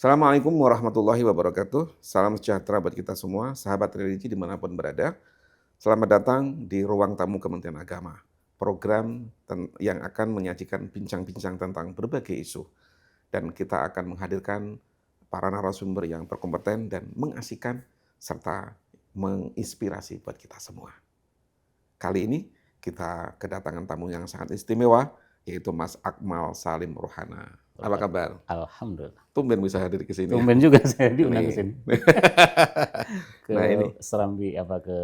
Assalamualaikum warahmatullahi wabarakatuh. Salam sejahtera buat kita semua, sahabat religi dimanapun berada. Selamat datang di Ruang Tamu Kementerian Agama, program yang akan menyajikan bincang-bincang tentang berbagai isu. Dan kita akan menghadirkan para narasumber yang berkompeten dan mengasihkan, serta menginspirasi buat kita semua. Kali ini kita kedatangan tamu yang sangat istimewa, yaitu Mas Akmal Salim Rohana. Apa kabar? Alhamdulillah. Tumben bisa hadir ke sini. Tumben juga saya diundang ke Nih. sini. Ke Nah ini Serambi ke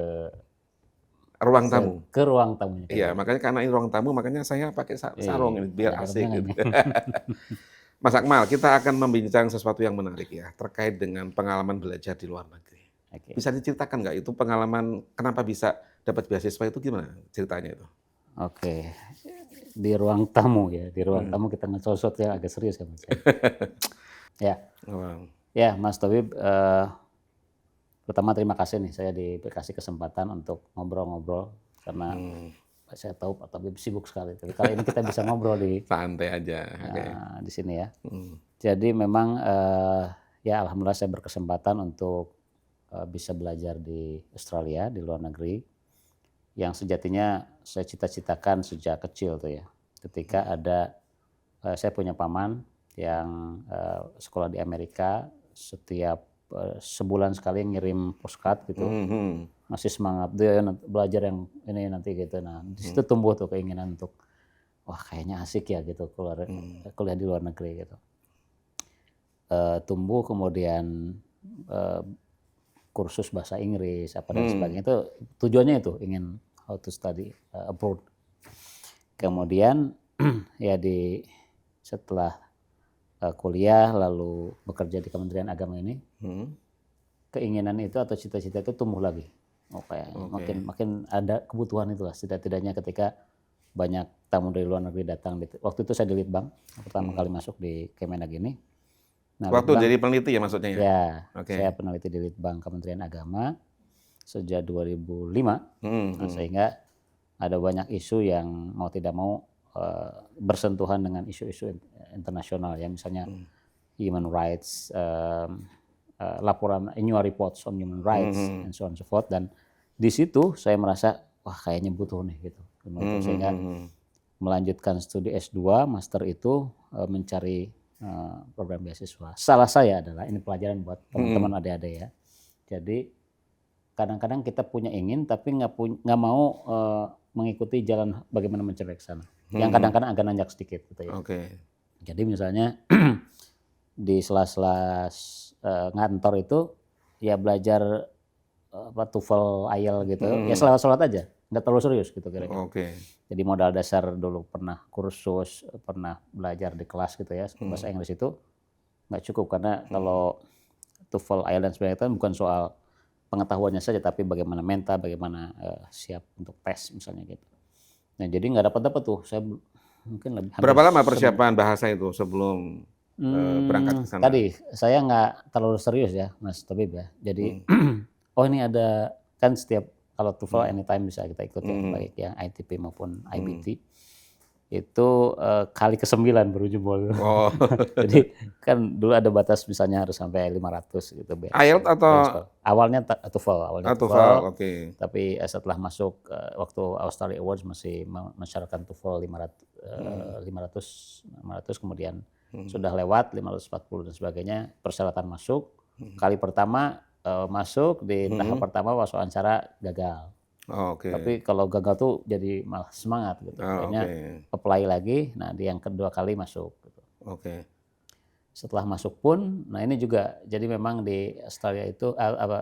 ruang tamu. ke ruang tamunya. Iya, makanya karena ini ruang tamu, makanya saya pakai sarung ini biar ada asik gitu. kemenangan. Mas Akmal, kita akan membincang sesuatu yang menarik ya, terkait dengan pengalaman belajar di luar negeri. Oke. Bisa diceritakan nggak itu pengalaman kenapa bisa dapat beasiswa itu gimana ceritanya itu? Oke. Di ruang tamu ya, di ruang tamu kita ngesosot yang agak serius ya Mas. Ya, Wow. ya Mas Tabib, pertama terima kasih nih saya dikasih kesempatan untuk ngobrol-ngobrol karena saya tahu Pak Tabib sibuk sekali. Tapi kali ini kita bisa ngobrol di Santai aja. Oke. di sini ya. Hmm. Jadi memang ya alhamdulillah saya berkesempatan untuk bisa belajar di Australia, di luar negeri, yang sejatinya saya cita-citakan sejak kecil tuh ya. Ketika ada saya punya paman yang sekolah di Amerika, setiap sebulan sekali ngirim postcard gitu. Masih semangat dia belajar yang ini nanti gitu. Nah, di situ tumbuh tuh keinginan untuk wah kayaknya asik ya gitu kuliah di luar negeri gitu. Tumbuh kemudian kursus bahasa Inggris apa dan sebagainya, itu tujuannya itu ingin how to study abroad. Kemudian ya setelah kuliah lalu bekerja di Kementerian Agama ini, keinginan itu atau cita-cita itu tumbuh lagi. Makin ada kebutuhan itulah setidaknya ketika banyak tamu dari luar negeri datang. Waktu itu saya di Litbang pertama kali masuk di Kemenag ini. Nah, Waktu jadi peneliti ya maksudnya ya? Ya, Oke. saya peneliti di Litbang Kementerian Agama sejak 2005. Nah, sehingga ada banyak isu yang mau tidak mau bersentuhan dengan isu-isu internasional ya, misalnya human rights, laporan annual reports on human rights and so on and so forth. Dan di situ saya merasa wah kayaknya butuh nih gitu. Sehingga melanjutkan studi S2, master itu mencari program beasiswa. Salah saya adalah, ini pelajaran buat teman-teman adik-adik ya. Jadi kadang-kadang kita punya ingin tapi nggak mau mengikuti jalan bagaimana mencapai ke sana. Yang kadang-kadang agak nanjak sedikit gitu ya. Oke. Jadi misalnya di sela-sela ngantor itu ya belajar TOEFL, IELTS gitu. Ya selawat-selawat aja, nggak terlalu serius gitu kira-kira. Oke. Jadi modal dasar dulu pernah kursus, pernah belajar di kelas gitu ya, bahasa Inggris itu nggak cukup karena kalau TOEFL, IELTS dan sebagainya itu bukan soal pengetahuannya saja, tapi bagaimana mental, bagaimana siap untuk tes misalnya gitu. Nah jadi nggak dapat tuh, saya mungkin lebih. Berapa lama persiapan bahasa itu sebelum berangkat ke sana? Tadi saya nggak terlalu serius ya Mas Tabib ya. Jadi oh ini ada kan setiap kalau TOEFL anytime bisa kita ikuti baik yang ITP maupun IBT. Itu kali ke-9 baru jebol. Oh. Jadi kan dulu ada batas misalnya harus sampai 500 gitu. IELTS atau awalnya TOEFL, TOEFL? Oke. Tapi setelah masuk waktu Australia Awards masih mensyaratkan TOEFL 500 kemudian sudah lewat 540 dan sebagainya, persyaratan masuk. Kali pertama masuk di tahap pertama pas wawancara gagal. Oke. Tapi kalau gagal tuh jadi malah semangat gitu. Akhirnya apply lagi, nah di yang kedua kali masuk gitu. Oke. Setelah masuk pun, nah ini juga jadi memang di Australia itu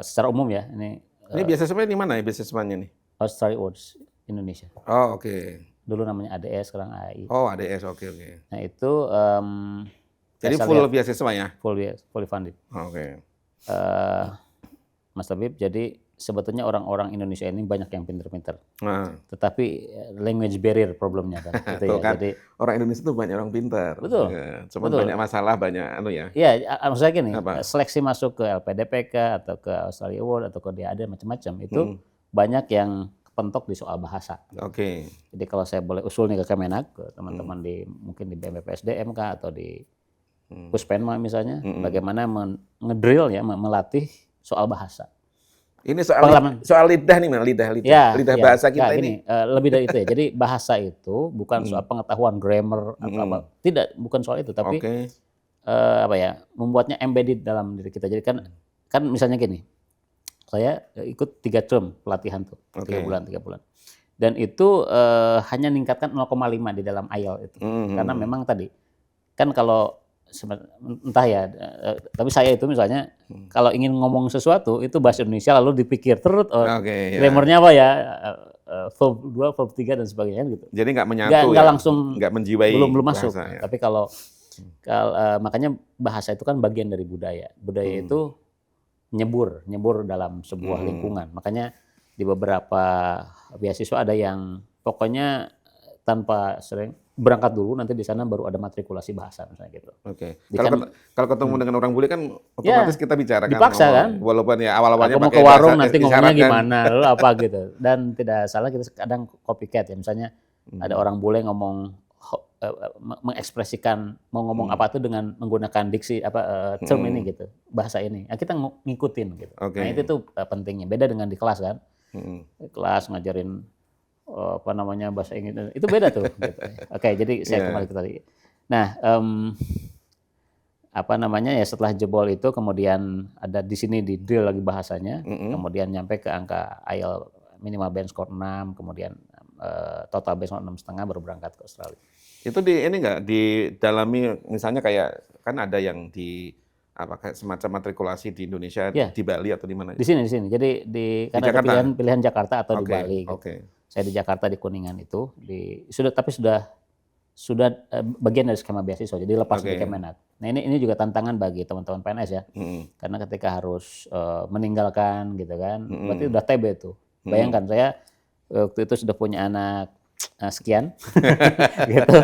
secara umum ya, ini beasiswanya di mana ya beasiswanya nih? Australia Awards Indonesia. Oh, oke. Dulu namanya ADS, sekarang AI. Oh, ADS, oke. Nah itu jadi full beasiswa ya? Fully funded. Oke. Mas Tabib, jadi sebetulnya orang-orang Indonesia ini banyak yang pinter-pinter. Tetapi language barrier problemnya kan. Gitu ya. Kan, jadi orang Indonesia itu banyak orang pintar. Betul. Cuma banyak masalah, banyak ya. Iya, maksudnya gini, seleksi masuk ke LPDPK atau ke Australia Award atau ke DAD macam-macam itu banyak yang kepentok di soal bahasa. Oke. Jadi kalau saya boleh usul nih ke Kemenak, ke teman-teman mungkin di BMPSDM atau di Puspenma misalnya, bagaimana ngedrill ya, melatih soal bahasa. Ini Pengalaman. soal lidah nih, lidah bahasa kita gini, ini. Lebih dari itu ya. Jadi bahasa itu bukan soal pengetahuan grammar atau apa, tidak, bukan soal itu, tapi apa ya, membuatnya embedded dalam diri kita. Jadi kan misalnya gini, saya ikut 3 term pelatihan tuh, 3 bulan. Dan itu hanya meningkatkan 0,5 di dalam IELTS itu. Karena memang tadi, kan kalau entah ya, tapi saya itu misalnya kalau ingin ngomong sesuatu itu bahasa Indonesia lalu dipikir terus grammarnya apa ya, verb 2, verb 3 dan sebagainya gitu. Jadi nggak menyatu, nggak langsung, nggak menjiwai belum masuk. bahasa, ya. Tapi kalau makanya bahasa itu kan bagian dari budaya. Budaya itu nyebur dalam sebuah lingkungan. Makanya di beberapa beasiswa ada yang pokoknya tanpa sering berangkat dulu, nanti di sana baru ada matrikulasi bahasa misalnya gitu. Kalau ketemu dengan orang bule kan otomatis kita bicara kan. Dipaksa kan. Walaupun ya awal-awalnya pakai ke warung nanti ngomongnya gimana, lalu apa gitu. Dan tidak salah kita kadang copycat ya, misalnya ada orang bule ngomong mengekspresikan mau ngomong apa tuh dengan menggunakan diksi term ini gitu, bahasa ini. Nah, kita ngikutin gitu. Nah, itu tuh pentingnya. Beda dengan di kelas kan. Kelas ngajarin bahasa Inggris itu beda tuh. Gitu. Jadi saya kembali ke tadi. Nah, ya setelah jebol itu kemudian ada di sini di drill lagi bahasanya, kemudian nyampe ke angka IELTS minimal band score 6, kemudian total band score 6,5 baru berangkat ke Australia. Itu ini nggak didalami, misalnya kayak kan ada yang kayak semacam matrikulasi di Indonesia, di Bali atau di mana? Di sini. Jadi karena ada pilihan Jakarta atau di Bali. Gitu. Saya di Jakarta di Kuningan itu sudah bagian dari skema beasiswa, jadi lepas dari Kemenak. Nah ini juga tantangan bagi teman-teman PNS ya, karena ketika harus meninggalkan gitu kan, berarti udah TB tuh. Bayangkan saya waktu itu sudah punya anak sekian, gitu,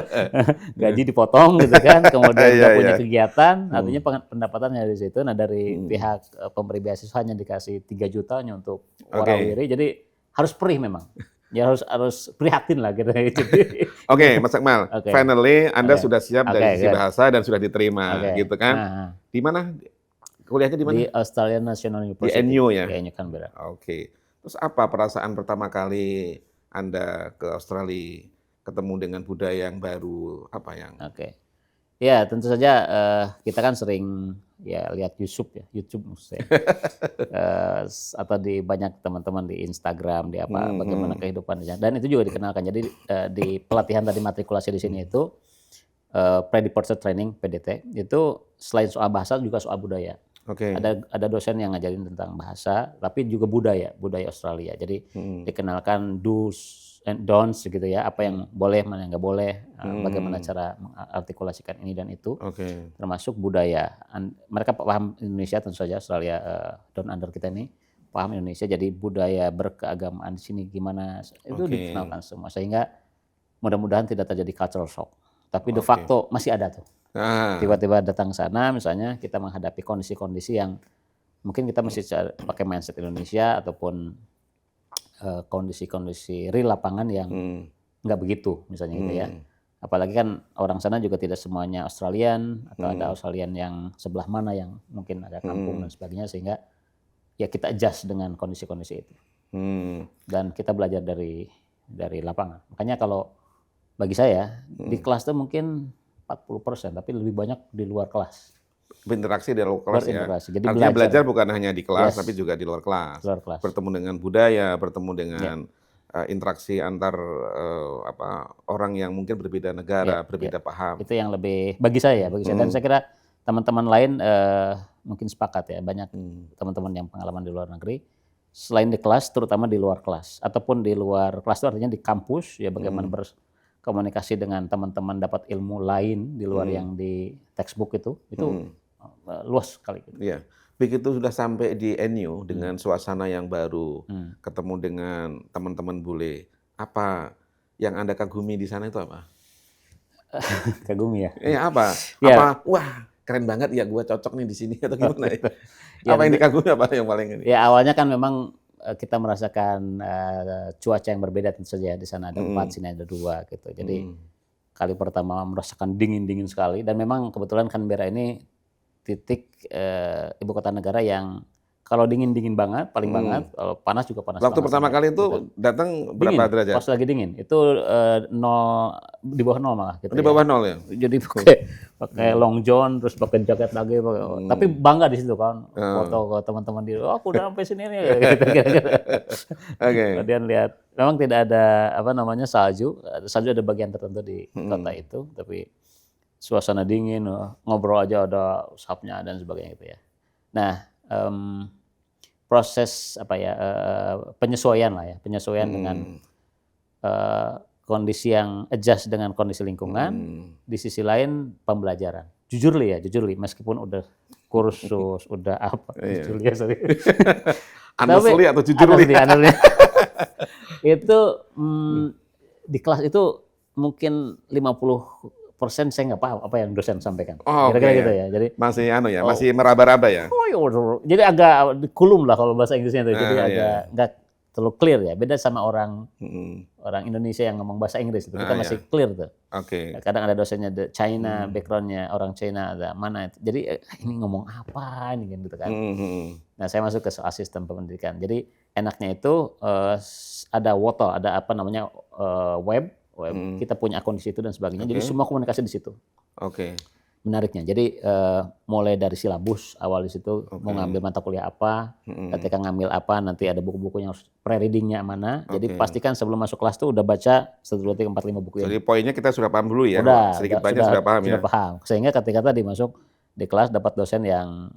gaji dipotong gitu kan, kemudian udah punya kegiatan, artinya pendapatannya dari situ. Nah dari pihak pemberi beasiswa hanya dikasih 3 juta untuk warawiri, jadi harus perih memang. Ya harus prihatin lah gitu. Mas Akmal, finally Anda sudah siap dari sisi bahasa dan sudah diterima, gitu kan? Di mana kuliahnya, di mana? Di Australian National University. Di NU ya? Di NU Canberra. Terus apa perasaan pertama kali Anda ke Australia, ketemu dengan budaya yang baru, apa yang? Ya tentu saja kita kan sering ya lihat YouTube maksudnya, atau di banyak teman-teman di Instagram, di bagaimana kehidupannya, dan itu juga dikenalkan. Jadi di pelatihan tadi matrikulasi di sini itu pre-departure training PDT itu selain soal bahasa juga soal budaya. Ada dosen yang ngajarin tentang bahasa, tapi juga budaya Australia. Jadi dikenalkan do's and don'ts gitu ya, apa yang boleh, mana yang nggak boleh, bagaimana cara mengartikulasikan ini dan itu, termasuk budaya. Mereka paham Indonesia tentu saja, Australia down under kita ini paham Indonesia, jadi budaya berkeagamaan di sini gimana itu dikenalkan semua, sehingga mudah-mudahan tidak terjadi cultural shock. Tapi de facto masih ada tuh. Tiba-tiba datang ke sana, misalnya kita menghadapi kondisi-kondisi yang mungkin kita mesti pakai mindset Indonesia ataupun kondisi-kondisi real lapangan yang nggak begitu, misalnya gitu ya. Apalagi kan orang sana juga tidak semuanya Australian, atau ada Australian yang sebelah mana yang mungkin ada kampung dan sebagainya, sehingga ya kita adjust dengan kondisi-kondisi itu. Dan kita belajar dari lapangan. Makanya kalau bagi saya di kelas itu mungkin 40%, tapi lebih banyak di luar kelas. Berinteraksi di luar kelas ya. Jadi belajar bukan hanya di kelas, tapi juga di luar kelas. Bertemu dengan budaya, bertemu dengan interaksi antar orang yang mungkin berbeda negara, berbeda paham. Itu yang lebih bagi saya. Dan saya kira teman-teman lain mungkin sepakat ya. Banyak teman-teman yang pengalaman di luar negeri, selain di kelas, terutama di luar kelas, ataupun di luar kelas itu artinya di kampus ya, bagaimana berkomunikasi dengan teman-teman, dapat ilmu lain di luar yang di textbook itu luas sekali. Iya. Begitu sudah sampai di NU dengan suasana yang baru, ketemu dengan teman-teman bule, apa yang Anda kagumi di sana itu apa? Kagumi ya? Apa? Wah, keren banget ya, gue cocok nih di sini atau gimana ya? Apa yang dikagumi, apa yang paling ini? Ya awalnya kan memang kita merasakan cuaca yang berbeda tentu saja. Di sana ada 4, sini ada 2 gitu. Jadi kali pertama merasakan dingin sekali, dan memang kebetulan Canberra ini titik ibu kota negara yang kalau dingin banget, paling banget, kalau panas juga panas Waktu banget pertama sampai kali gitu. itu datang berapa Dingin, derajat? pas lagi dingin. Itu 0, di bawah 0 malah gitu Di ya. bawah 0 ya? Jadi pakai long john, terus pakai jaket lagi, tapi bangga di situ kan. Foto ke teman-teman di, "Oh, aku udah sampai sini nih." Gitu kira-kira. Oke. Kemudian lihat, memang tidak ada apa namanya salju. Salju ada bagian tertentu di kota itu, tapi suasana dingin, ngobrol aja ada usapnya dan sebagainya gitu ya. Nah, proses apa ya, penyesuaian lah ya, penyesuaian dengan kondisi yang adjust dengan kondisi lingkungan, di sisi lain pembelajaran. Jujur li, meskipun udah kursus, udah apa, jujur li ya, sorry. Honestly atau jujur li? Honestly. Itu di kelas itu mungkin 50% saya nggak paham apa yang dosen sampaikan. Oh, Kira-kira oke. gitu ya. Jadi Masih masih meraba-raba ya? jadi agak kulum lah kalau bahasa Inggrisnya itu. Jadi Ah, agak iya. nggak terlalu clear ya. Beda sama orang Mm-mm. Indonesia yang ngomong bahasa Inggris itu. Kita Ah, masih iya. clear tuh. Oke. Kadang ada dosennya China, backgroundnya orang China, ada mana itu. Jadi ini ngomong apa ini gitu kan. Nah, saya masuk ke soal sistem pendidikan. Jadi enaknya itu ada Wotol, ada apa namanya web. Kita punya akun di situ dan sebagainya. Jadi semua komunikasi di situ. Oke. Menariknya. Jadi mulai dari silabus awal di situ, mau ngambil mata kuliah apa, ketika ngambil apa, nanti ada buku-bukunya, harus pre-readingnya mana. Jadi pastikan sebelum masuk kelas tuh udah baca 1, 2, 3, 4, 5 buku Jadi poinnya kita sudah paham dulu ya, sedikit banyak sudah paham ya. Sudah paham. Sehingga ketika tadi masuk di kelas dapat dosen yang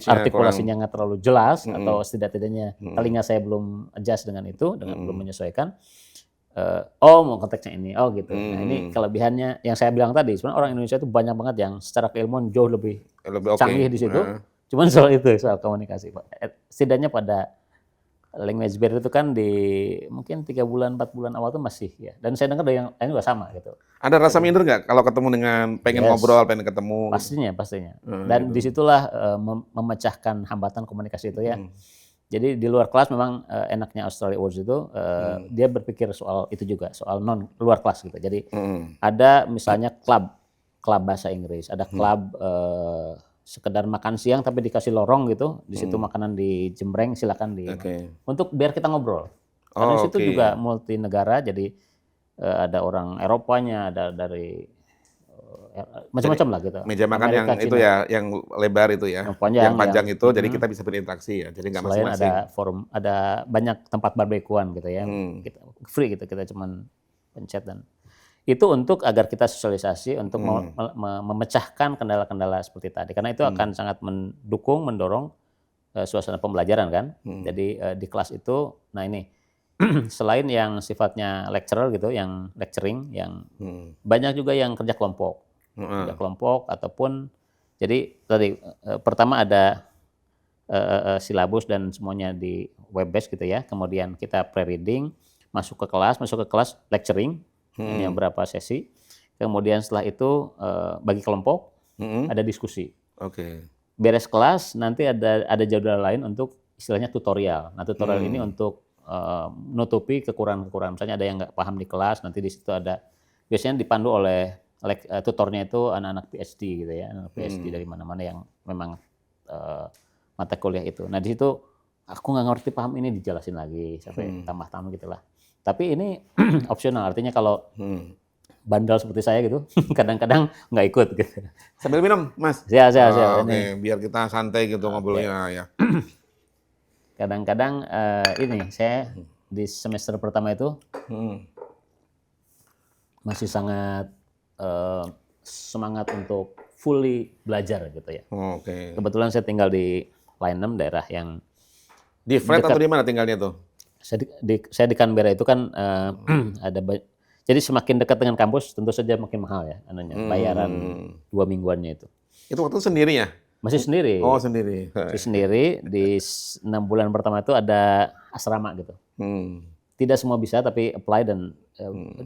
artikulasinya nggak terlalu jelas, atau setidak-tidaknya telinga saya belum adjust dengan itu, belum menyesuaikan. Mau konteksnya ini, gitu. Nah, ini kelebihannya yang saya bilang tadi, sebenarnya orang Indonesia itu banyak banget yang secara keilmuan jauh lebih canggih di situ. Cuman soal komunikasi, Pak. Setidaknya pada language barrier itu kan di mungkin 3 bulan, 4 bulan awal itu masih ya. Dan saya dengar dari yang lain juga sama gitu. Ada rasa minder nggak kalau ketemu dengan pengen ngobrol, pengen ketemu? Pastinya. Dan disitulah memecahkan hambatan komunikasi itu ya. Jadi di luar kelas memang enaknya Australia Awards itu dia berpikir soal itu juga, soal luar kelas gitu. Jadi ada misalnya klub bahasa Inggris, ada klub sekedar makan siang tapi dikasih lorong gitu, di situ makanan dijembreng, silakan untuk biar kita ngobrol. Karena di situ juga multi negara, jadi ada orang Eropanya, ada dari macam-macam lah gitu. Meja makan Amerika, yang China, itu ya, yang lebar itu ya, yang panjang itu, jadi kita bisa berinteraksi ya, jadi nggak selain masing-masing. ada forum, ada banyak tempat barbekyuan gitu ya, kita free gitu, kita cuman pencet, dan itu untuk agar kita sosialisasi untuk memecahkan kendala-kendala seperti tadi, karena itu akan sangat mendorong suasana pembelajaran kan. Jadi di kelas itu, nah ini selain yang sifatnya lecturer gitu, yang lecturing, yang banyak juga yang kerja kelompok. Kerja kelompok ataupun, jadi tadi pertama ada silabus dan semuanya di web based gitu ya. Kemudian kita pre-reading, masuk ke kelas lecturing, ini beberapa sesi. Kemudian setelah itu bagi kelompok, ada diskusi. Beres kelas nanti ada jadwal lain untuk istilahnya tutorial. Nah, tutorial ini untuk menutupi kekurangan-kekurangan. Misalnya ada yang nggak paham di kelas, nanti di situ ada, biasanya dipandu oleh tutornya itu anak-anak PhD gitu ya, anak PhD dari mana-mana yang memang mata kuliah itu. Nah, di situ aku nggak ngerti, paham ini, dijelasin lagi sampai tambah-tambah gitulah. Tapi ini opsional, artinya kalau bandel seperti saya gitu, kadang-kadang nggak ikut gitu. Sambil minum, Mas? Siap. Oke, biar kita santai gitu ngobrolnya ya. Kadang-kadang ini saya di semester pertama itu masih sangat semangat untuk fully belajar gitu ya. Kebetulan saya tinggal di Lyneham, daerah yang di flat atau di mana tinggalnya tuh? Saya di Canberra itu kan ada, jadi semakin dekat dengan kampus tentu saja makin mahal ya bayaran 2 mingguannya itu. Itu waktu sendiri ya? Masih sendiri. Oh, sendiri. Masih sendiri. Di 6 bulan pertama itu ada asrama gitu. Tidak semua bisa, tapi apply dan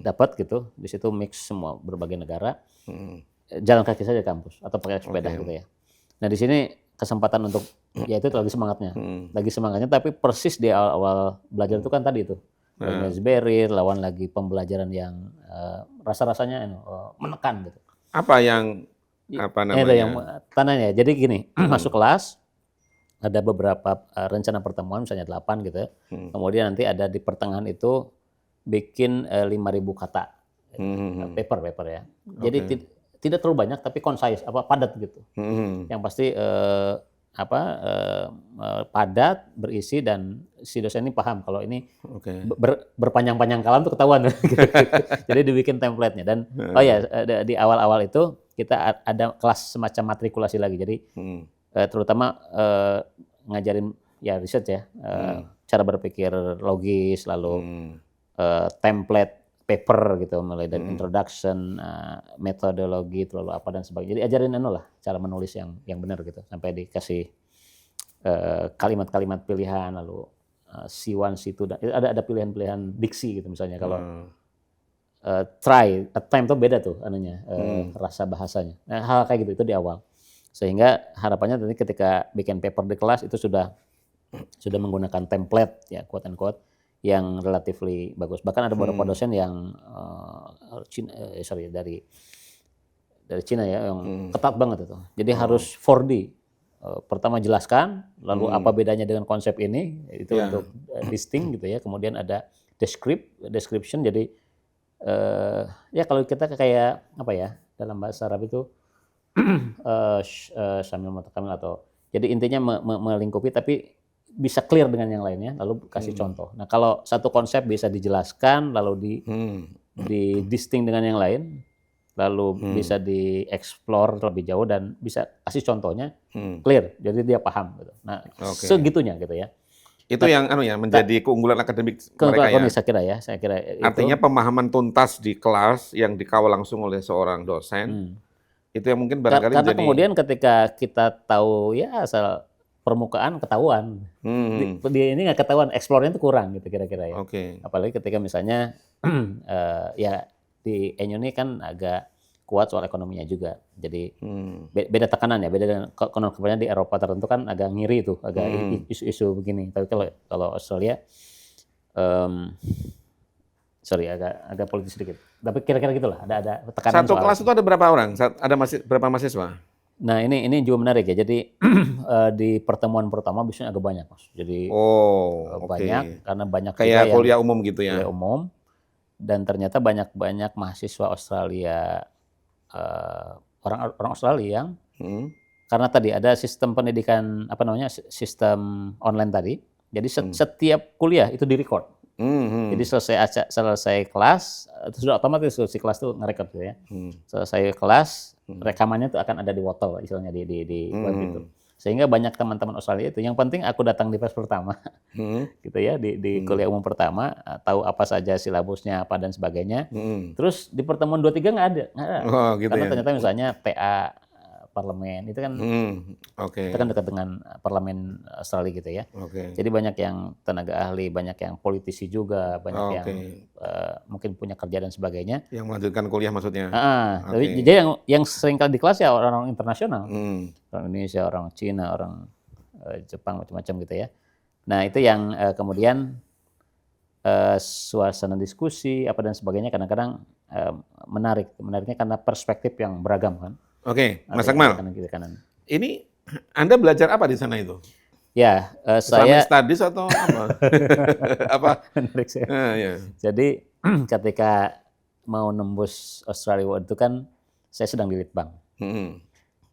dapat gitu. Di situ mix semua berbagai negara. Jalan kaki saja ke kampus atau pakai sepeda gitu ya. Nah, di sini kesempatan untuk, ya itu lagi semangatnya. Lagi semangatnya, tapi persis di awal-awal belajar itu kan tadi itu. Bernays barrier, lawan lagi pembelajaran yang rasa-rasanya menekan gitu. Apa yang Itu yang tandanya. Jadi gini, masuk kelas ada beberapa rencana pertemuan misalnya 8 gitu ya. Kemudian nanti ada di pertengahan itu bikin 5.000 kata paper ya. Jadi tidak terlalu banyak tapi concise, padat gitu. Yang pasti padat, berisi, dan si dosen ini paham kalau ini berpanjang-panjang kalam tuh ketahuan. Gitu. Jadi dibikin template-nya. Dan di awal-awal itu kita ada kelas semacam matrikulasi lagi. Jadi terutama ngajarin ya research ya, cara berpikir logis, lalu template paper gitu, mulai dari introduction, metodologi, lalu apa dan sebagainya. Jadi ajarin cara menulis yang benar gitu, sampai dikasih kalimat-kalimat pilihan, lalu C1, C2, ada pilihan-pilihan diksi gitu misalnya. Kalau try, attempt tuh beda tuh rasa bahasanya. Nah, hal kayak gitu itu di awal. Sehingga harapannya nanti ketika bikin paper di kelas itu sudah menggunakan template ya, quote and quote, yang relatively bagus. Bahkan ada beberapa dosen yang dari Cina ya, yang ketat banget itu. Jadi harus 4D. Pertama jelaskan, lalu apa bedanya dengan konsep ini, itu untuk distinct gitu ya. Kemudian ada description. Jadi ya kalau kita kayak apa ya, dalam bahasa Arab itu sambil mutakamil, atau jadi intinya melingkupi tapi bisa clear dengan yang lainnya, lalu kasih contoh. Nah, kalau satu konsep bisa dijelaskan, lalu di distinct dengan yang lain, lalu bisa dieksplor lebih jauh dan bisa kasih contohnya, clear, jadi dia paham gitu. Nah, segitunya gitu ya. Itu yang menjadi keunggulan akademik mereka ya. Saya kira artinya pemahaman tuntas di kelas yang dikawal langsung oleh seorang dosen. Itu yang mungkin barangkali karena kemudian ketika kita tahu ya asal permukaan ketahuan, dia ini nggak ketahuan, eksplornya itu kurang gitu kira-kira ya. Apalagi ketika misalnya ya di Enyo ini kan agak kuat soal ekonominya juga, jadi beda tekanan ya, beda dengan kebanyakan di Eropa tertentu kan agak ngiri tuh, agak isu-isu begini. Tapi kalau Australia, agak politis sedikit. Tapi kira-kira gitulah, ada tekanan. Satu kelas itu ada berapa orang? Ada berapa mahasiswa? Nah ini juga menarik ya. Jadi di pertemuan pertama biasanya agak banyak, Mas. Jadi banyak karena banyak kayak kuliah umum gitu ya. Kuliah umum, dan ternyata banyak mahasiswa Australia, orang Australia yang karena tadi ada sistem pendidikan sistem online tadi. Jadi setiap kuliah itu direcord. Jadi selesai kelas itu sudah otomatis si kelas tuh ngerekord gitu ya. Selesai kelas, rekamannya tuh akan ada di Wotol istilahnya di web itu. Sehingga banyak teman-teman Australia itu yang penting aku datang di PES pertama gitu ya, di kuliah umum pertama, tahu apa saja silabusnya apa dan sebagainya. Terus di pertemuan 2-3 nggak ada. Gitu karena ya? Ternyata misalnya TA parlemen itu kan kita kan dekat dengan parlemen Australia gitu ya. Jadi banyak yang tenaga ahli, banyak yang politisi juga, banyak yang mungkin punya kerja dan sebagainya. Yang melanjutkan kuliah maksudnya. Jadi yang sering kali di kelas ya orang internasional, orang Indonesia, orang Cina, orang Jepang, macam-macam gitu ya. Nah itu yang kemudian suasana diskusi apa dan sebagainya kadang-kadang menariknya karena perspektif yang beragam kan. Mas Akmal, ini Anda belajar apa di sana itu? Ya, Islamic Studies atau apa? Apa? Menarik sih. Jadi ketika mau nembus Australia itu kan saya sedang di Litbang.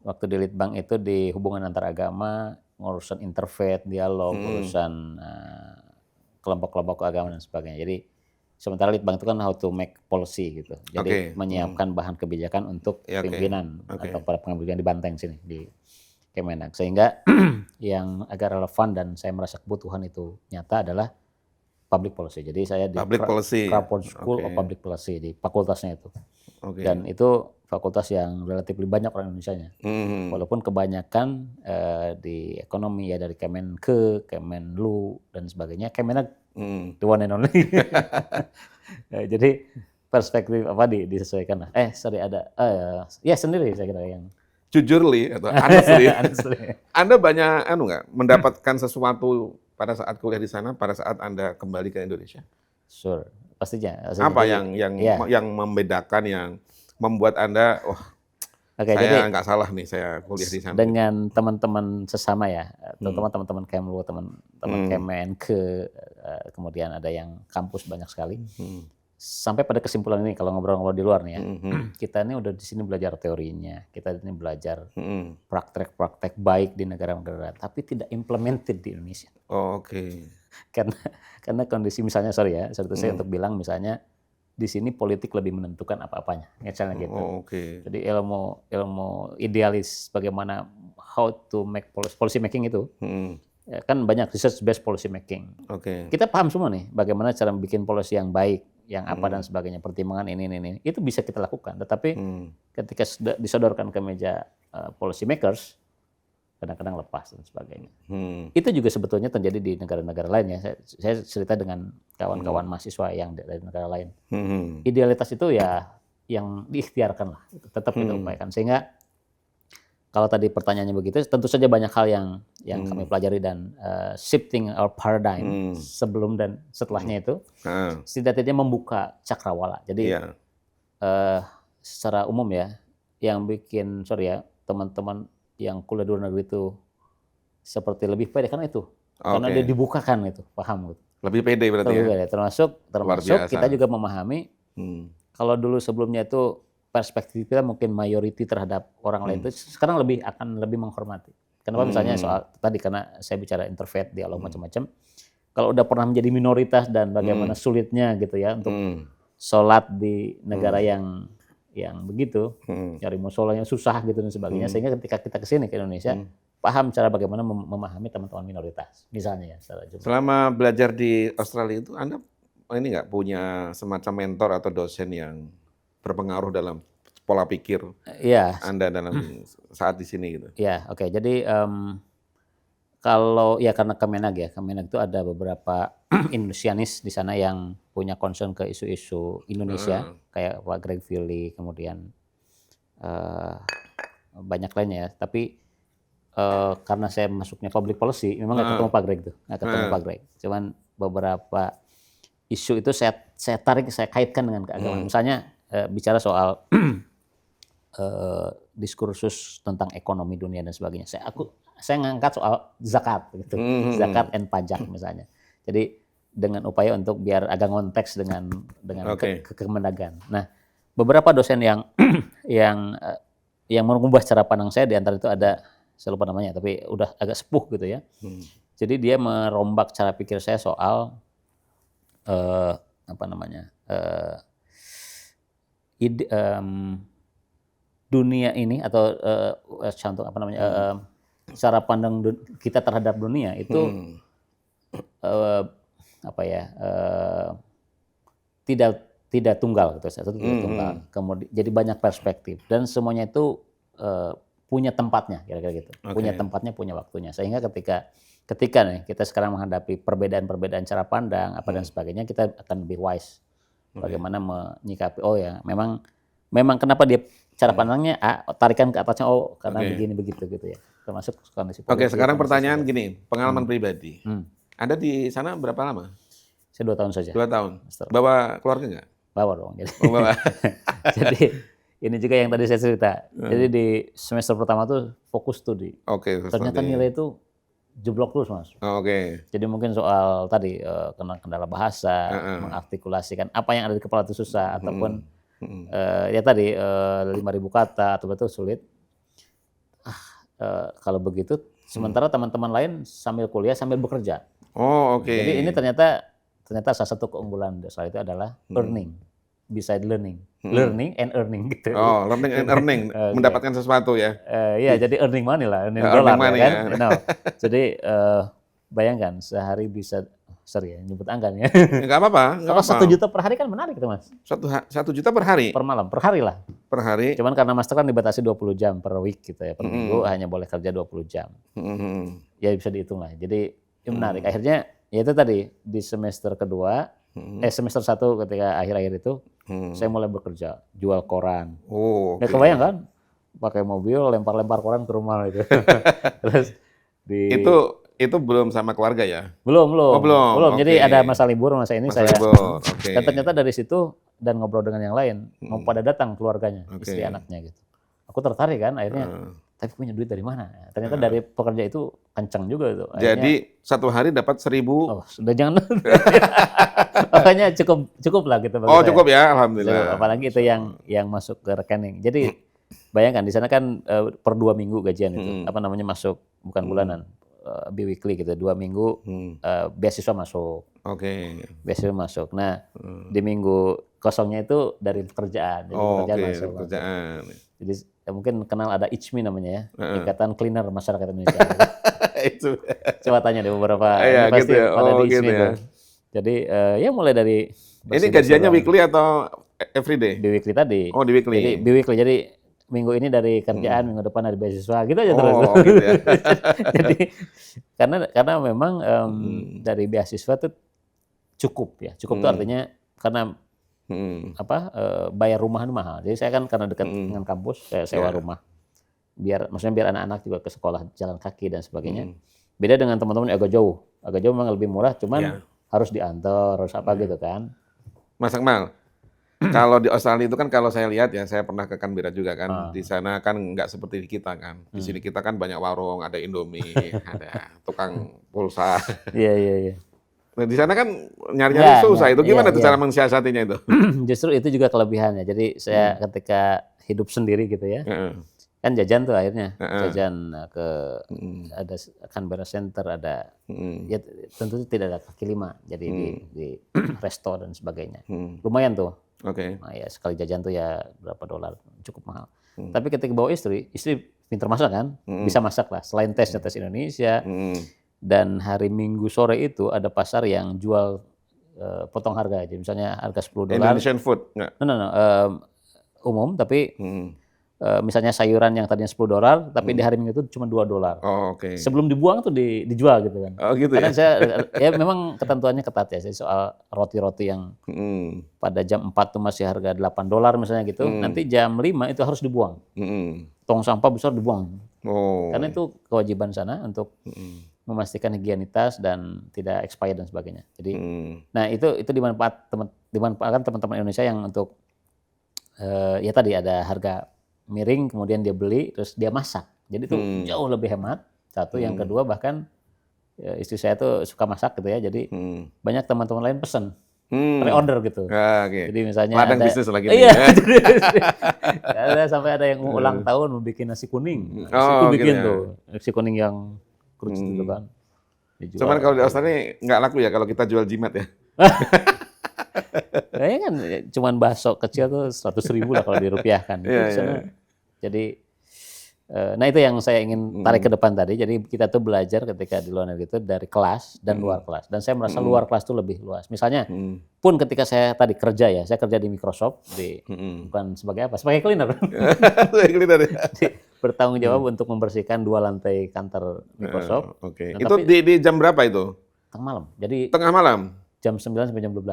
Waktu di Litbang itu di hubungan antar agama, urusan interfaith, dialog, urusan kelompok-kelompok agama dan sebagainya. Jadi sementara Litbang itu kan how to make policy gitu. Jadi menyiapkan bahan kebijakan untuk pimpinan atau para pengambil kebijakan di Banteng sini di Kemenak. Sehingga yang agak relevan dan saya merasa kebutuhan itu nyata adalah public policy. Jadi saya di Crawford School of Public Policy di fakultasnya itu. Dan itu fakultas yang relatif banyak orang Indonesianya. Walaupun kebanyakan di ekonomi ya dari Kemenke, Kemenlu dan sebagainya, Kemenak the one and only. Jadi perspektif disesuaikan lah. Sendiri saya kira yang jujurly atau honestly. Anda banyak mendapatkan sesuatu pada saat kuliah di sana, pada saat Anda kembali ke Indonesia? Sure, pastinya. Apa Jadi, ya, yang membedakan, yang membuat Anda, "Wah, oke. Jadi saya nggak salah nih saya kuliah di sana," gitu? dengan teman-teman sesama ya, Hmm, terutama teman-teman Kemlu, teman-teman hmm, Kemenke, kemudian ada yang kampus banyak sekali. hmm, Sampai pada kesimpulan ini kalau ngobrol-ngobrol di luar nih ya, hmm, hmm, kita ini udah di sini belajar teorinya, kita ini belajar hmm. praktek-praktek baik di negara-negara, tapi tidak implemented di Indonesia. Oh, oke. Karena karena kondisi misalnya sorry saya Hmm. untuk bilang misalnya di sini politik lebih menentukan apa-apanya, misalnya gitu. Oh, oke. Jadi ilmu ilmu idealis bagaimana how to make policy making itu, Hmm, ya kan banyak research based policy making. oke. Kita paham semua nih bagaimana cara bikin policy yang baik, yang apa dan Hmm, sebagainya, pertimbangan ini. Itu bisa kita lakukan, tetapi hmm, ketika sudah disodorkan ke meja policy makers, kadang-kadang lepas dan sebagainya. hmm, Itu juga sebetulnya terjadi di negara-negara lain ya. Saya cerita dengan kawan-kawan hmm, mahasiswa yang dari negara lain. hmm, Idealitas itu ya yang diikhtiarkan lah, tetap kita hmm, upayakan. Sehingga kalau tadi pertanyaannya begitu, tentu saja banyak hal yang hmm, kami pelajari dan shifting our paradigm hmm, sebelum dan hmm. setelahnya itu Ah, setidaknya membuka cakrawala. Jadi iya. secara umum ya, yang bikin sorry ya teman-teman yang kuliah di luar negeri itu seperti lebih pede karena itu, karena dia Oke. dibukakan itu, paham gitu. Lebih pede berarti Lebih ya? pede, termasuk Luar termasuk kita biasa. juga memahami Hmm, kalau dulu sebelumnya itu perspektif kita mungkin mayoriti terhadap orang lain hmm, itu sekarang akan lebih menghormati. Kenapa misalnya hmm, soal tadi karena saya bicara interfaith, dialog hmm, macam-macam. Kalau udah pernah menjadi minoritas dan bagaimana hmm, sulitnya gitu ya untuk hmm, sholat di negara hmm, yang begitu, hmm, cari musola yang susah gitu dan sebagainya, hmm, sehingga ketika kita ke sini ke Indonesia, hmm. paham cara bagaimana memahami teman-teman minoritas, misalnya ya secara jumlah. Selama belajar di Australia itu Anda ini nggak punya semacam mentor atau dosen yang berpengaruh dalam pola pikir Iya, Anda dalam saat di sini gitu? iya, oke. Jadi, kalau ya karena Kemenag itu ada beberapa Indonesianis di sana yang punya concern ke isu-isu Indonesia, Heeh, kayak Pak Greg Fili, kemudian, eee, banyak lainnya ya. Tapi, karena saya masuknya public policy, memang nggak heeh, ketemu Pak Greg tuh, nggak ketemu heeh, Pak Greg. Cuman beberapa isu itu saya tarik, saya kaitkan dengan keagamaan. mmm, Misalnya, bicara soal, diskursus tentang ekonomi dunia dan sebagainya. Saya ngangkat soal zakat gitu, mhm, zakat mhm. and pajak misalnya. Jadi dengan upaya untuk biar agak ngonteks dengan Oke, Kemendagan. Nah, beberapa dosen yang yang mengubah cara pandang saya di antara itu ada, saya lupa namanya tapi udah agak sepuh gitu ya. mhm, Jadi dia merombak cara pikir saya soal, apa namanya, ide dunia ini atau, contoh apa namanya, mhm, cara pandang kita terhadap dunia itu, mhm, eee, apa ya, tidak tidak tunggal gitu, satu tidak mhm, tunggal. mhm. Jadi banyak perspektif dan semuanya itu, punya tempatnya, kira-kira gitu. Punya Oke, tempatnya, punya waktunya. Sehingga ketika nih kita sekarang menghadapi perbedaan-perbedaan cara pandang, apa dan mhm, sebagainya, kita akan lebih wise oke, bagaimana menyikapi, oh ya memang memang kenapa dia cara mhm, pandangnya A, tarikan ke atasnya, oh karena oke. begini begitu gitu ya. Termasuk kondisi Oke, politik, sekarang kondisi pertanyaan sosial. gini, Hmm, pengalaman pribadi. hmm. Anda di sana berapa lama? Saya 2 tahun saja, 2 tahun. Master. Bawa keluarga nggak? Bawa dong. Jadi, Oh, bawa. jadi ini juga yang tadi saya cerita. Jadi Heeh. di semester pertama tuh fokus studi. Oke, Ternyata studi. nilai itu jeblok terus mas. Oh, oke. Jadi mungkin soal tadi kendala bahasa, Heeh. mengartikulasikan apa yang ada di kepala itu susah, ataupun Mhm. Mhm. ya tadi 5.000 kata atau betul sulit. Kalau begitu, Mhm. sementara teman-teman lain sambil kuliah sambil bekerja. Oh, Nah, oke. jadi ini ternyata salah satu keunggulan di Australia itu adalah Mhm. earning, beside learning, Mhm. learning and earning gitu. Oh, learning and earning, Oke, mendapatkan sesuatu ya? iya jadi earning money lah, earning Earning dollar ya money kan, ya. jadi bayangkan sehari bisa sorry ya nyebut angka nih ya. Nggak apa-apa, nggak Kalau apa-apa. 1 juta per hari kan menarik tuh Mas, 1 juta per hari? per malam, per hari lah. Per hari? Cuman karena master kan dibatasi 20 jam per week gitu ya, per minggu Mhm. hanya boleh kerja 20 jam. Mhm, mhm. Ya bisa dihitung lah. Jadi ya menarik. Mhm. Akhirnya ya itu tadi di semester kedua, Mhm. semester satu ketika akhir-akhir itu saya Mhm. mulai bekerja, jual koran. Oh, Nggak oke. kebayang kan? Pakai mobil lempar-lempar koran ke rumah gitu. Terus di Itu itu belum sama keluarga ya? Belum. Oh, belum. Jadi Oke. ada masa libur, masa ini Masa saya. libur. Oke. Dan ternyata dari situ dan ngobrol dengan yang lain, mau pada datang keluarganya, Oke. istri anaknya gitu. Aku tertarik kan, akhirnya. Tapi punya duit dari mana? Ternyata dari pekerja itu kencang juga itu. Akhirnya, Jadi satu hari dapat 1.000. oh sudah jangan. Makanya cukup lah gitu bagi Oh, saya. cukup ya, Cukup, alhamdulillah. apalagi itu yang masuk ke rekening. Jadi bayangkan di sana kan per 2 minggu gajian itu, apa namanya masuk bukan bulanan, bi-weekly gitu, 2 minggu beasiswa masuk. Oke. Beasiswa masuk. Nah di minggu kosongnya itu dari pekerjaan, jadi Oh, pekerjaan oke, masuk. pekerjaan. Jadi mungkin kenal ada ICMI namanya ya, Ikatan Cleaner Masyarakat Indonesia. Itu. Coba tanya deh beberapa, Iya, ini pasti gitu ya. pada Oh, di ICMI gitu ya. itu. Jadi ya mulai dari Ini gajiannya weekly atau everyday? bi-weekly tadi. Oh, di weekly. Jadi bi-weekly, jadi minggu ini dari kerjaan, minggu depan dari beasiswa, gitu aja terus. Oh, gitu ya. Jadi karena memang dari beasiswa tuh cukup ya. Cukup tuh artinya karena bayar rumahan mahal. Jadi saya kan karena dekat dengan kampus, saya sewa rumah. Maksudnya biar anak-anak juga ke sekolah jalan kaki dan sebagainya. Beda dengan teman-teman yang agak jauh. Agak jauh memang lebih murah, cuman harus diantar, harus apa gitu kan. Mas Akmal, kalau di Australia itu kan kalau saya lihat ya, saya pernah ke Canberra juga kan. Di sana kan nggak seperti di kita kan. Di sini kita kan banyak warung, ada Indomie, ada tukang pulsa. Iya. Nah, di sana kan nyari-nyari susah. Itu gimana tuh cara mensiasatinya itu? Justru itu juga kelebihannya. Jadi saya ketika hidup sendiri gitu ya, kan jajan tuh akhirnya, jajan ke ada Canberra Center, ada ya tentu tidak ada kaki lima, jadi di resto dan sebagainya. Lumayan tuh. Oke. Nah, ya sekali jajan tuh ya berapa $, cukup mahal. Tapi ketika bawa istri pintar masak kan, bisa masak lah. Selain tes Indonesia. Dan hari Minggu sore itu ada pasar yang jual potong harga aja. Misalnya harga $10. Indonesian food? Nggak? No. Umum, tapi misalnya sayuran yang tadinya $10, tapi di hari Minggu itu cuma $2. Oh, oke. Sebelum dibuang tuh dijual gitu kan. Oh, gitu Karena ya? saya, ya memang ketentuannya ketat ya. Jadi soal roti-roti yang pada jam 4 tuh masih harga $8 misalnya gitu. Nanti jam 5 itu harus dibuang. Tong sampah besar dibuang. Oh. Karena itu kewajiban sana untuk memastikan higienitas dan tidak expired dan sebagainya. Jadi, nah itu dimanfaatkan teman-teman Indonesia yang untuk ya tadi ada harga miring, kemudian dia beli, terus dia masak. Jadi itu jauh lebih hemat. Satu, yang kedua bahkan istri saya tuh suka masak gitu ya. Jadi banyak teman-teman lain pesen, pre-order gitu. Okay. Jadi misalnya ladang ada bisnis lagi. Iya, ada sampai ada yang ulang tahun mau bikin nasi kuning. Itu bikin tuh nasi kuning yang kerucut gitu kan. Dijual. Cuman kalau di Australia nggak laku ya kalau kita jual jimat ya. Kayaknya kan cuman bakso kecil tuh 100.000 lah kalau dirupiahkan. Jadi, nah itu yang saya ingin tarik ke depan tadi. Jadi kita tuh belajar ketika di luar negeri itu dari kelas dan luar kelas. Dan saya merasa luar kelas tuh lebih luas. Misalnya, pun ketika saya tadi kerja ya, saya kerja di Microsoft, bukan sebagai apa, sebagai cleaner. Bertanggung jawab untuk membersihkan 2 lantai kantor Microsoft. Oke. Nah, itu di jam berapa itu? Tengah malam. Jadi tengah malam. Jam 9 sampai jam 12.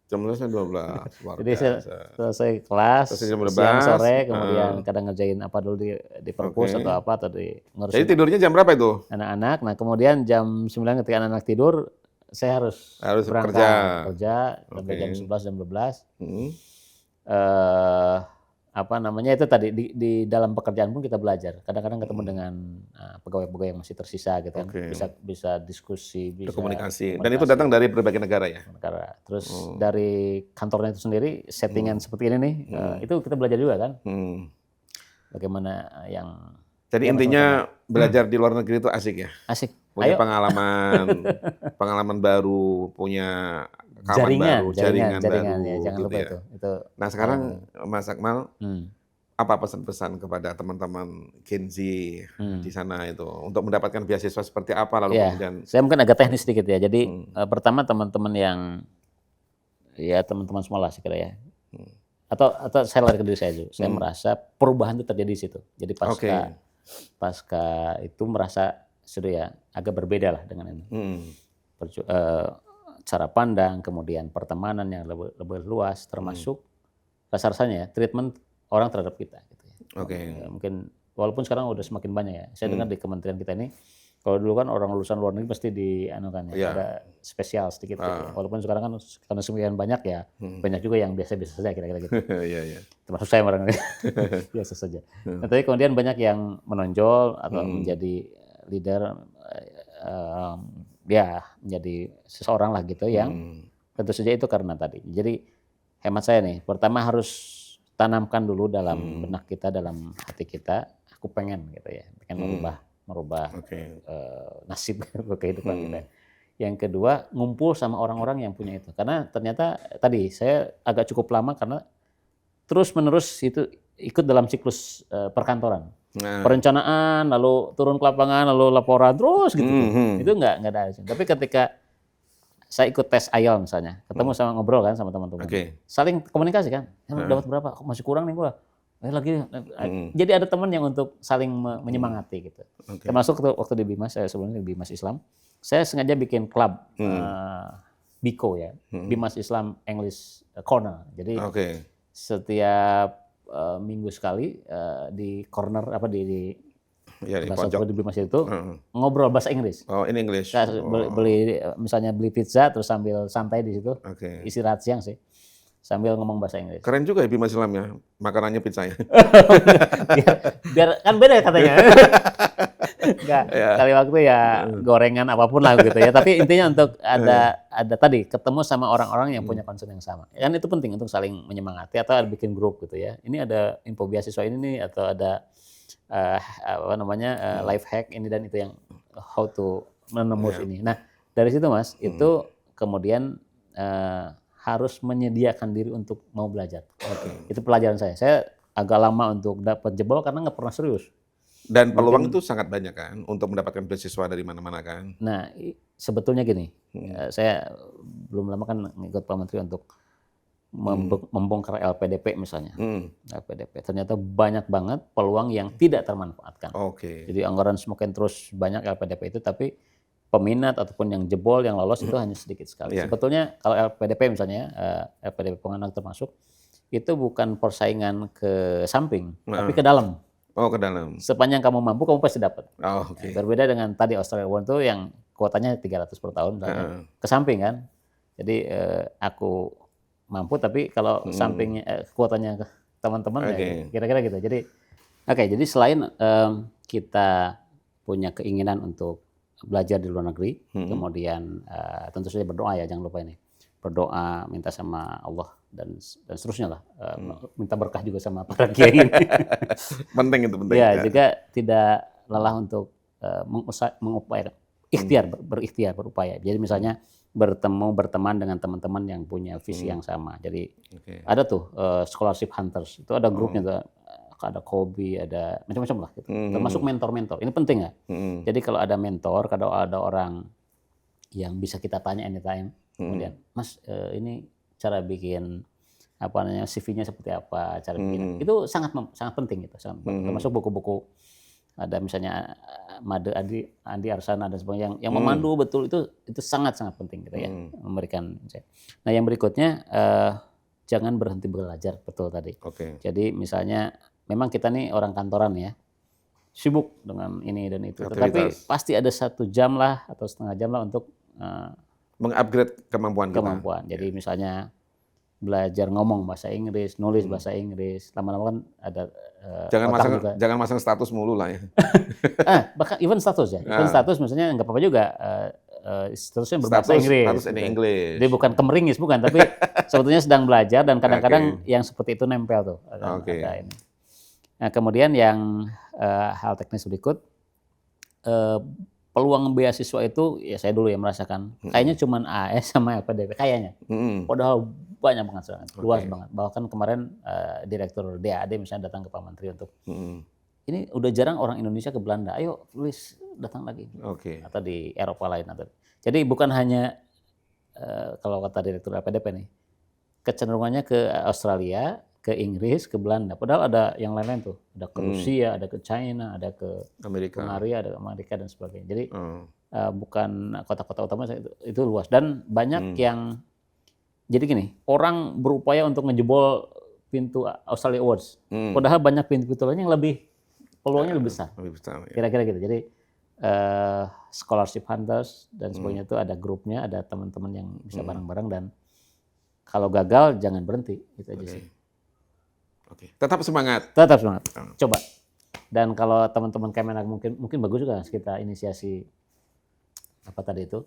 Jam 12 sampai 12. Jadi saya selesai kelas siang sore, kemudian kadang ngerjain apa dulu di perpus atau apa atau di ngurusin. Jadi tidurnya jam berapa itu? Anak-anak. Nah, kemudian jam 9 ketika anak-anak tidur, saya harus berangkat kerja sampai jam 11 jam 12. Apa namanya itu tadi di dalam pekerjaan pun kita belajar. Kadang-kadang ketemu dengan pegawai-pegawai yang masih tersisa gitu kan. Bisa diskusi, bisa komunikasi. Dan itu datang dari berbagai negara ya. Terus dari kantornya itu sendiri settingan seperti ini nih, itu kita belajar juga kan. Bagaimana yang jadi intinya belajar di luar negeri itu asik ya. Asik. Punya pengalaman baru, punya kawan baru, jaringan baru. Ya, jangan lupa ya. itu. Nah sekarang Mas Akmal, apa pesan-pesan kepada teman-teman Gen Z di sana itu untuk mendapatkan beasiswa seperti apa lalu kemudian? Saya mungkin agak teknis sedikit ya. Jadi pertama teman-teman yang ya teman-teman semua lah sekira ya. Atau saya lari ke diri saya dulu. Saya merasa perubahan itu terjadi di situ. Jadi pasca itu merasa sudah ya agak berbeda lah dengan ini. Cara pandang, kemudian pertemanan yang lebih luas, termasuk rasa-rasanya treatment orang terhadap kita. Gitu ya. Mungkin walaupun sekarang udah semakin banyak ya. Saya dengar di kementerian kita ini, Kalau dulu kan orang lulusan luar negeri pasti dianukan ya, Iya. ada spesial sedikit gitu ya. Walaupun sekarang kan karena sekian banyak ya, banyak juga yang biasa-biasa saja kira-kira gitu. Iya, iya. Termasuk saya barangkali biasa saja. Nah, tapi kemudian banyak yang menonjol atau menjadi leader, ya menjadi seseorang lah gitu yang tentu saja itu karena tadi. Jadi hemat saya nih, pertama harus tanamkan dulu dalam benak kita, dalam hati kita, aku pengen gitu ya, pengen merubah Oke. nasib kehidupan kita. Yang kedua, ngumpul sama orang-orang yang punya itu. Karena ternyata tadi saya agak cukup lama karena terus-menerus itu ikut dalam siklus perkantoran. Nah, Perencanaan, lalu turun ke lapangan, lalu laporan terus gitu. Itu nggak ada hasil. Tapi ketika saya ikut tes IELTS misalnya, ketemu sama ngobrol kan sama teman-teman. Oke. Saling komunikasi kan. Dapat berapa? Kok masih kurang nih gua. Lagi. Jadi ada teman yang untuk saling menyemangati gitu. Oke. Termasuk waktu di Bimas, saya sebelumnya di Bimas Islam, saya sengaja bikin klub BICO ya, Bimas Islam English Corner. Jadi Oke. setiap minggu sekali di corner apa di Ya, di bahasa pojok. di Bimas itu ngobrol bahasa Inggris. Oh, in English. Saya misalnya beli pizza terus sambil santai di situ, Oke. istirahat siang sih, sambil ngomong bahasa Inggris. Keren juga ya Bimas Islam ya, makanannya pizza ya. biar kan beda katanya. Enggak, kali waktu ya gorengan apapun lah gitu ya. Tapi intinya untuk ada tadi ketemu sama orang-orang yang punya concern yang sama. Kan itu penting untuk saling menyemangati atau bikin grup gitu ya. Ini ada info beasiswa ini nih atau ada apa namanya life hack ini dan itu yang how to menembus ini. Nah dari situ Mas itu kemudian harus menyediakan diri untuk mau belajar. Itu pelajaran saya. Saya agak lama untuk dapat jebol karena nggak pernah serius. Dan peluang itu sangat banyak kan untuk mendapatkan beasiswa dari mana-mana kan. Nah sebetulnya gini, saya belum lama kan ngikut Pak Menteri untuk membongkar LPDP misalnya. LPDP ternyata banyak banget peluang yang tidak termanfaatkan. Oke. Jadi anggaran semakin terus banyak LPDP itu, tapi peminat ataupun yang jebol, yang lolos itu hanya sedikit sekali. Iya. Sebetulnya kalau LPDP misalnya, LPDP penganak termasuk, itu bukan persaingan ke samping, tapi ke dalam. Oh, ke dalam. Sepanjang kamu mampu, kamu pasti dapat. Oh, oke. Berbeda dengan tadi Australia One itu yang kuotanya 300 per tahun misalnya. Ke samping kan. Jadi aku mampu, tapi kalau sampingnya kuotanya ke teman-teman ya, kira-kira gitu. Jadi jadi selain kita punya keinginan untuk belajar di luar negeri, kemudian tentu saja berdoa ya, jangan lupa ini. Berdoa, minta sama Allah dan seterusnya lah. Minta berkah juga sama para kiai. Penting itu, penting. Ya, juga tidak lelah untuk mengupayakan berikhtiar, berupaya. Jadi misalnya berteman dengan teman-teman yang punya visi yang sama. Jadi ada tuh scholarship hunters, itu ada grupnya tuh, ada Kobe, ada macam-macam lah gitu. Termasuk mentor-mentor. Ini penting ya. Jadi kalau ada mentor, kalau ada orang yang bisa kita tanya anytime, kemudian Mas ini cara bikin apa namanya CV-nya seperti apa, cara bikin itu sangat penting gitu. Termasuk buku-buku, ada misalnya Made Andi Arsana dan sebagainya yang memandu betul, itu sangat penting gitu ya, memberikan. Nah yang berikutnya jangan berhenti belajar, betul tadi. Jadi misalnya memang kita nih orang kantoran ya, sibuk dengan ini dan itu, tetapi pasti ada 1 jam lah atau setengah jam lah untuk mengupgrade kemampuan kita. Jadi misalnya belajar ngomong bahasa Inggris, nulis bahasa Inggris, lama-lama kan ada jangan masang status mulu lah ya. Bahkan even status ya, even status misalnya nggak apa-apa juga statusnya berbahasa Inggris. Status in English. Dia bukan kemeringis, bukan, tapi sebetulnya sedang belajar dan kadang-kadang yang seperti itu nempel tuh. Ada ini. Nah kemudian yang hal teknis berikut, peluang beasiswa itu ya saya dulu yang merasakan kayaknya cuman AS sama LPDP kayaknya. Padahal banyak banget, luas banget. Bahkan kemarin direktur DAAD misalnya datang ke Pak Menteri untuk ini udah jarang orang Indonesia ke Belanda. Ayo please datang lagi. Atau di Eropa lain jadi bukan hanya kalau kata direktur LPDP nih, kecenderungannya ke Australia, ke Inggris, ke Belanda. Padahal ada yang lain-lain tuh. Ada ke Rusia, ada ke China, ada ke Hungaria, ada ke Amerika dan sebagainya. Jadi bukan kota-kota utama, itu luas. Dan banyak yang, jadi gini, orang berupaya untuk ngejebol pintu Australia Awards. Padahal banyak pintu-pintu lainnya yang peluangnya lebih besar. Ya. Kira-kira gitu. Jadi scholarship hunters dan sebagainya itu ada grupnya, ada teman-teman yang bisa bareng-bareng dan kalau gagal jangan berhenti, itu aja sih. Oke. Tetap semangat. Tetap semangat. Coba. Dan kalau teman-teman Kemenak mungkin bagus juga kita inisiasi apa tadi itu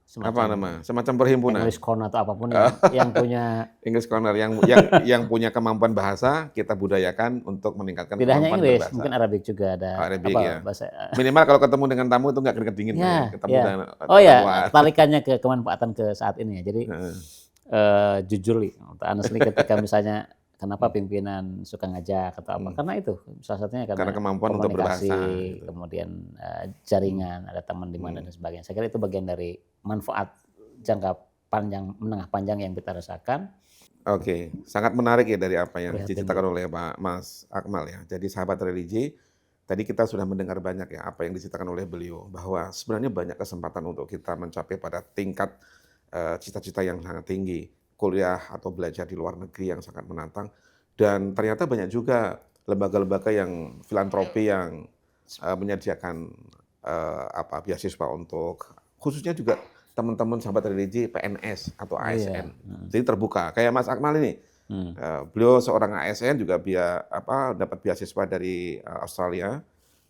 semacam perhimpunan English Corner atau apapun yang punya English Corner yang punya kemampuan bahasa kita budayakan untuk meningkatkan tidak hanya kemampuan English, berbahasa. mungkin Arabic juga ada. Arabic apa, ya. bahasa, Minimal kalau ketemu dengan tamu itu nggak keringet dingin ya, ketemu ya. dengan Oh ya, luar. talikannya ke kemanfaatan ke saat ini ya. Jadi jujur nih, honestly ketika misalnya kenapa pimpinan suka ngajak atau apa? Karena itu salah satunya Karena kemampuan untuk komunikasi, berbahasa, gitu. kemudian jaringan, ada teman di mana dan sebagainya. Saya kira itu bagian dari manfaat jangka panjang, menengah panjang yang kita rasakan. Oke, sangat menarik ya dari apa yang Prihatin diceritakan oleh Pak Mas Akmal ya. Jadi sahabat religi, tadi kita sudah mendengar banyak ya apa yang diceritakan oleh beliau bahwa sebenarnya banyak kesempatan untuk kita mencapai pada tingkat cita-cita yang sangat tinggi, kuliah atau belajar di luar negeri yang sangat menantang, dan ternyata banyak juga lembaga-lembaga yang filantropi yang menyediakan beasiswa untuk khususnya juga teman-teman sahabat religi PNS atau ASN. Jadi terbuka. Kayak Mas Akmal ini, beliau seorang ASN juga dapat beasiswa dari Australia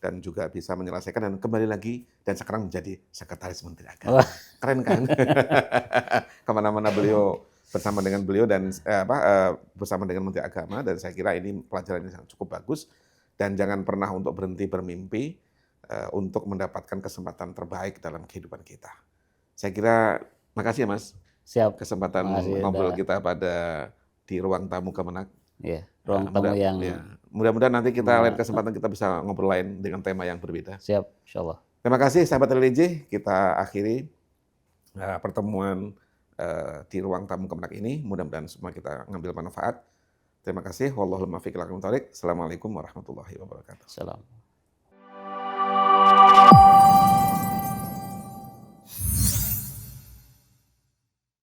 dan juga bisa menyelesaikan dan kembali lagi dan sekarang menjadi sekretaris Menteri Agama. Keren kan? Kemana-mana beliau bersama dengan beliau dan bersama dengan Menteri Agama, dan saya kira ini pelajaran yang cukup bagus dan jangan pernah untuk berhenti bermimpi untuk mendapatkan kesempatan terbaik dalam kehidupan kita. Saya kira makasih ya Mas. Siap. Kesempatan ngobrol kita di ruang tamu Kemenak. Iya, ruang tamu yang mudah-mudahan nanti kita lain kesempatan kita bisa ngobrol lain dengan tema yang berbeda. Siap, insyaallah. Terima kasih sahabat religi, kita akhiri pertemuan di ruang tamu Kemenak ini. Mudah-mudahan semua kita ngambil manfaat. Terima kasih. Wallahul muwaffiq ila aqwamit thoriq. Assalamualaikum warahmatullahi wabarakatuh. Salam.